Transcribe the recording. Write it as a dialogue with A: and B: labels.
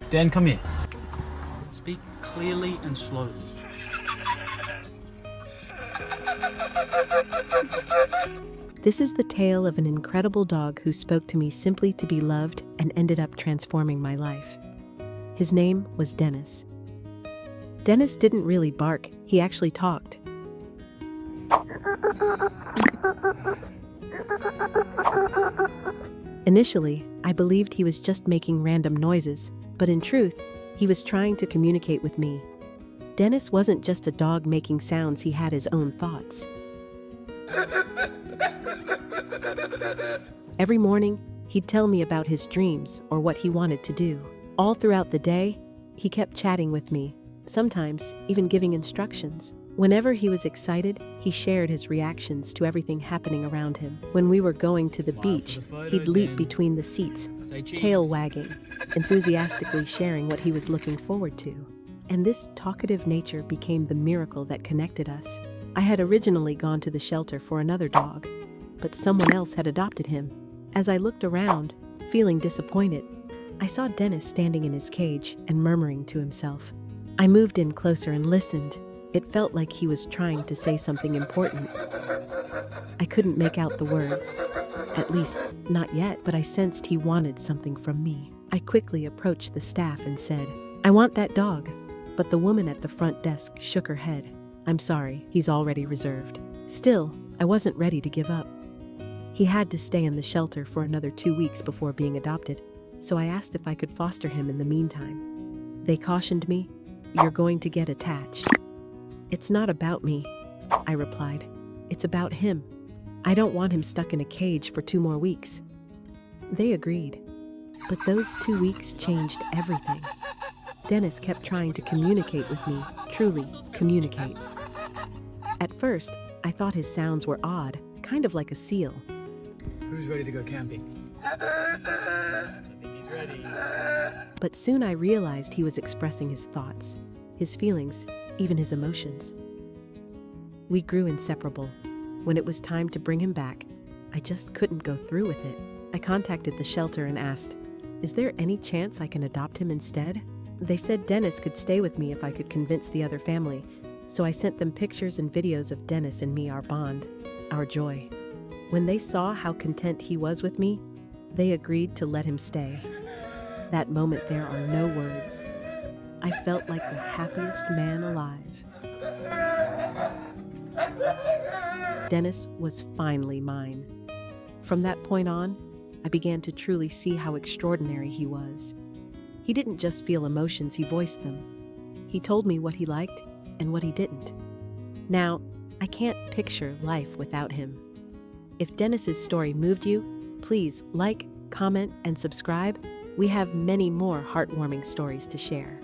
A: Dan, come here. Speak clearly and slowly.
B: This is the tale of an incredible dog who spoke to me simply to be loved and ended up transforming my life. His name was Dennis. Dennis didn't really bark, he actually talked. Initially, I believed he was just making random noises, but in truth, he was trying to communicate with me. Dennis wasn't just a dog making sounds, he had his own thoughts. Every morning, he'd tell me about his dreams or what he wanted to do. All throughout the day, he kept chatting with me, sometimes even giving instructions. Whenever he was excited, he shared his reactions to everything happening around him. When we were going to the beach, he'd leap between the seats, tail wagging, enthusiastically sharing what he was looking forward to. And this talkative nature became the miracle that connected us. I had originally gone to the shelter for another dog, but someone else had adopted him. As I looked around, feeling disappointed, I saw Dennis standing in his cage and murmuring to himself. I moved in closer and listened. It felt like he was trying to say something important. I couldn't make out the words, at least not yet, but I sensed he wanted something from me. I quickly approached the staff and said, "I want that dog." But the woman at the front desk shook her head. "I'm sorry, he's already reserved." Still, I wasn't ready to give up. He had to stay in the shelter for another 2 weeks before being adopted, so I asked if I could foster him in the meantime. They cautioned me, "You're going to get attached." "It's not about me," I replied. "It's about him. I don't want him stuck in a cage for 2 more weeks." They agreed. But those 2 weeks changed everything. Dennis kept trying to communicate with me, truly communicate. At first, I thought his sounds were odd, kind of like a seal.
A: Who's ready to go camping? I think he's ready.
B: But soon I realized he was expressing his thoughts, his feelings, even his emotions. We grew inseparable. When it was time to bring him back, I just couldn't go through with it. I contacted the shelter and asked, "Is there any chance I can adopt him instead?" They said Dennis could stay with me if I could convince the other family, so I sent them pictures and videos of Dennis and me, our bond, our joy. When they saw how content he was with me, they agreed to let him stay. That moment, there are no words. I felt like the happiest man alive. Dennis was finally mine. From that point on, I began to truly see how extraordinary he was. He didn't just feel emotions, he voiced them. He told me what he liked and what he didn't. Now, I can't picture life without him. If Dennis's story moved you, please like, comment, and subscribe. We have many more heartwarming stories to share.